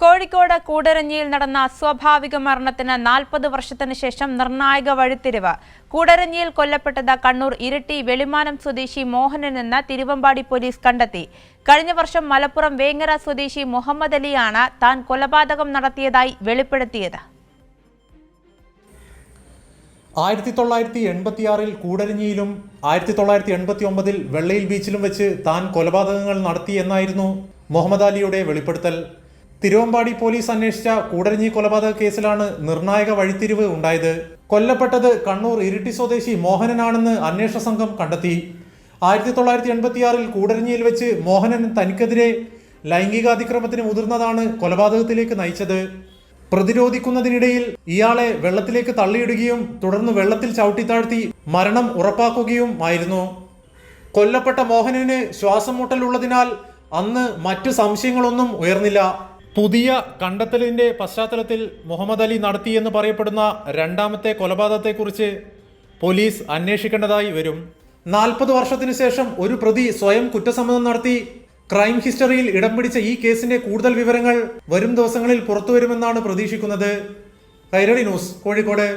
കോഴിക്കോട് കൂടരഞ്ഞിയിൽ നടന്ന അസ്വാഭാവിക മരണത്തിന് 40 വർഷത്തിന് ശേഷം നിർണായക വഴിത്തിരിവ്. കൂടരഞ്ഞിയിൽ കൊല്ലപ്പെട്ടത് കണ്ണൂർ ഇരിട്ടി വെളിമാനം സ്വദേശി മോഹനനെന്ന് തിരുവമ്പാടി പോലീസ് കണ്ടെത്തി. കഴിഞ്ഞ വർഷം മലപ്പുറം വേങ്ങര സ്വദേശി മുഹമ്മദ് അലിയാണ് താൻ കൊലപാതകം നടത്തിയതായി വെളിപ്പെടുത്തിയത്. 1986 കൂടരഞ്ഞിയിലും 1989 വെള്ളയിൽ ബീച്ചിലും വെച്ച് താൻ കൊലപാതകങ്ങൾ നടത്തിയെന്നായിരുന്നു മുഹമ്മദ് അലിയുടെ വെളിപ്പെടുത്തൽ. തിരുവമ്പാടി പോലീസ് അന്വേഷിച്ച കൂടരഞ്ഞി കൊലപാതക കേസിലാണ് നിർണായക വഴിത്തിരിവ് ഉണ്ടായത്. കൊല്ലപ്പെട്ടത് കണ്ണൂർ ഇരിട്ടി സ്വദേശി മോഹനനാണെന്ന് അന്വേഷണ സംഘം കണ്ടെത്തി. 1986 കൂടരഞ്ഞിയിൽ വെച്ച് മോഹനൻ തനിക്കെതിരെ ലൈംഗികാതിക്രമത്തിന് മുതിർന്നതാണ് കൊലപാതകത്തിലേക്ക് നയിച്ചത്. പ്രതിരോധിക്കുന്നതിനിടയിൽ ഇയാളെ വെള്ളത്തിലേക്ക് തള്ളിയിടുകയും തുടർന്ന് വെള്ളത്തിൽ ചവിട്ടിത്താഴ്ത്തി മരണം ഉറപ്പാക്കുകയും ആയിരുന്നു. കൊല്ലപ്പെട്ട മോഹനന് ശ്വാസം മുട്ടലുള്ളതിനാൽ അന്ന് മറ്റു സംശയങ്ങളൊന്നും ഉയർന്നില്ല. പുതിയ കണ്ടെത്തലിന്റെ പശ്ചാത്തലത്തിൽ മുഹമ്മദ് അലി നടത്തിയെന്ന് പറയപ്പെടുന്ന രണ്ടാമത്തെ കൊലപാതകത്തെക്കുറിച്ച് പോലീസ് അന്വേഷിക്കേണ്ടതായി വരും. 40 വർഷത്തിനു ശേഷം ഒരു പ്രതി സ്വയം കുറ്റസമ്മതം നടത്തി ക്രൈം ഹിസ്റ്ററിയിൽ ഇടം പിടിച്ച ഈ കേസിന്റെ കൂടുതൽ വിവരങ്ങൾ വരും ദിവസങ്ങളിൽ പുറത്തുവരുമെന്നാണ് പ്രതീക്ഷിക്കുന്നത്. കൈരളി ന്യൂസ്, കോഴിക്കോട്.